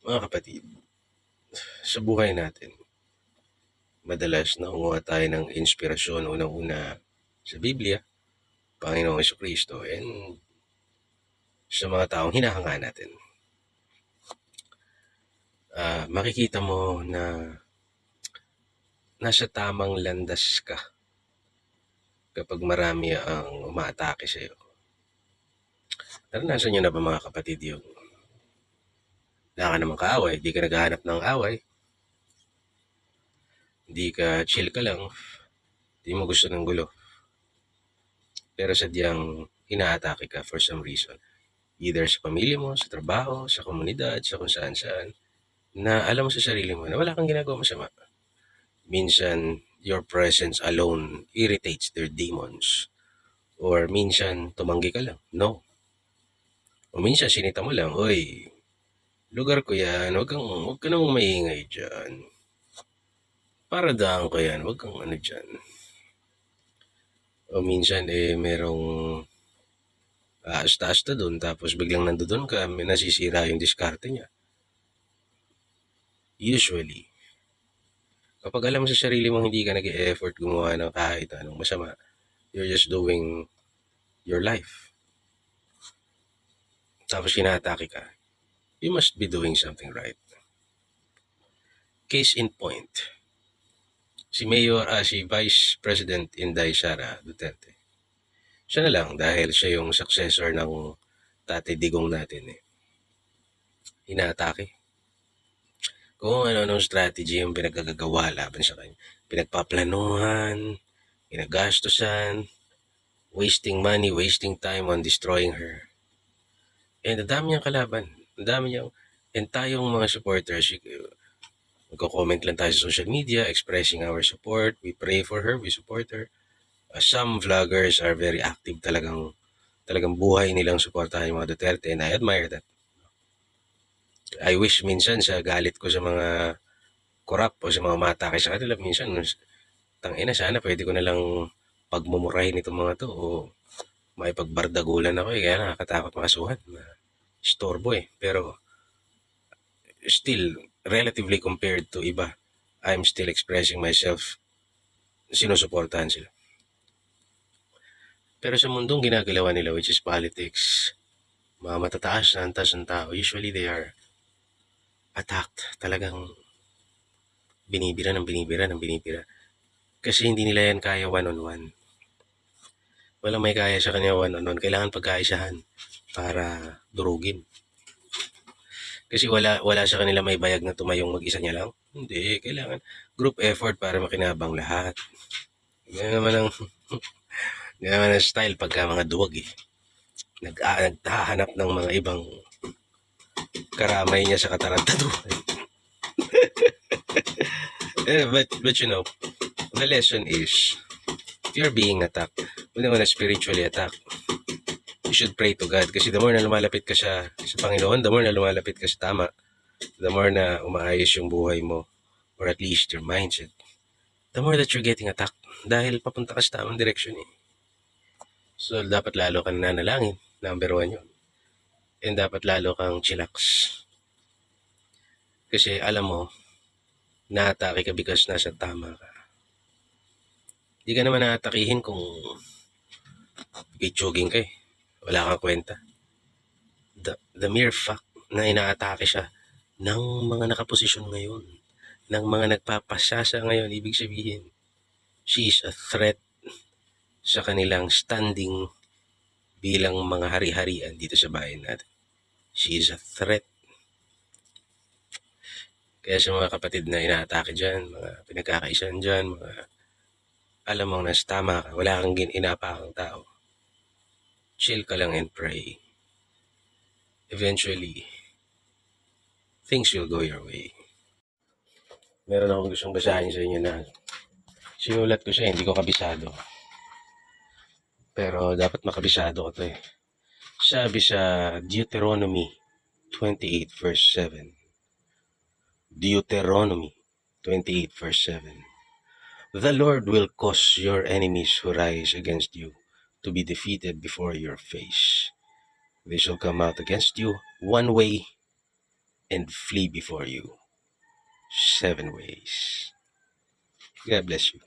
Mga kapatid, sa buhay natin, madalas nakukuha tayo ng inspirasyon unang-una sa Biblia, Panginoong Jesucristo, and sa mga taong hinahanga natin. Makikita mo na nasa tamang landas ka kapag marami ang umaatake sa iyo. Naranasan nyo na ba mga kapatid yung wala ka namang kaaway, di ka naghahanap ng away, di ka chill ka lang, di mo gusto ng gulo, pero sadyang inaatake ka for some reason. Either sa pamilya mo, sa trabaho, sa komunidad, sa kung saan-saan, na alam mo sa sarili mo na wala kang ginagawa masama. Minsan, your presence alone irritates their demons. Or minsan, tumanggi ka lang. No. O minsan, sinita mo lang, oy, lugar ko yan, huwag ka namang maingay dyan. Paradaan ko yan, huwag kang ano dyan. O minsan, merong asta-asta doon, tapos biglang nandoon ka, may nasisira yung diskarte niya. Usually, kapag alam mo sa sarili mo hindi ka nag-e-effort gumawa ng kahit anong masama, you're just doing your life. Tapos inaatake ka, you must be doing something right. Case in point, si Vice President Inday Sara Duterte. Siya na lang dahil siya yung successor ng Tatay Digong natin Inaatake. Kung ano-anong strategy yung pinagkagagawa laban sa kanya. Pinagpaplanuhan, ginagastusan, wasting money, wasting time on destroying her. And ang dami niyang kalaban. Ang dami niyang, and tayong mga supporters, magko-comment lang tayo sa social media, expressing our support. We pray for her, we support her. Some vloggers are very active, talagang buhay nilang suportahan yung mga Duterte, and I admire that. I wish minsan sa galit ko sa mga corrupt o sa mga matake sa kanila, minsan, tangina, sana pwede ko na lang pagmumurahin itong mga to o may pagbardagulan ako kaya nakakatakot makasuhan. Istorbo Pero still, relatively compared to iba, I'm still expressing myself, sinusuportahan sila. Pero sa mundong ginagalawa nila, which is politics, mga matataas na antas ng tao, usually they are attacked. Talagang binibira. Kasi hindi nila yan kaya one-on-one. Walang may kaya sa kanya one-on-one. Kailangan pagkaisahan para durugin. Kasi wala sa kanila may bayag na tumayong mag-isa niya lang. Hindi, kailangan group effort para makinabang lahat. Ganyan naman ang style pagka mga duwag naghahanap ng mga ibang karamay niya sa katarantaduhan. But you know, the lesson is, if you're being attacked, when you want to spiritually attack, you should pray to God. Kasi the more na lumalapit ka sa Panginoon, the more na lumalapit ka sa tama, the more na umaayos yung buhay mo, or at least your mindset, the more that you're getting attacked. Dahil papunta ka sa tamang direction So, dapat lalo kang nanalangin. Number 1 yun. And dapat lalo kang chillax. Kasi alam mo, naatake ka because nasa tama ka. Di ka naman naatakihin kung jogging ka Wala kang kwenta. The mere fact na inaatake siya ng mga nakaposisyon ngayon, ng mga nagpapasasa ngayon, ibig sabihin, she is a threat sa kanilang standing bilang mga hari-harian dito sa bayan natin. She is a threat. Kaya sa mga kapatid na inaatake dyan, mga pinagkakaisan dyan, mga alam mong nasa tama ka, wala kang inapakang tao, chill ka lang and pray. Eventually, things will go your way. Meron akong gustong basahin sa inyo na sinulat ko siya, hindi ko kabisado. Pero dapat makabisado ko to Sabi sa Deuteronomy 28 verse 7. Deuteronomy 28 verse 7. The Lord will cause your enemies who rise against you to be defeated before your face. They shall come out against you one way, and flee before you. 7 ways. God bless you.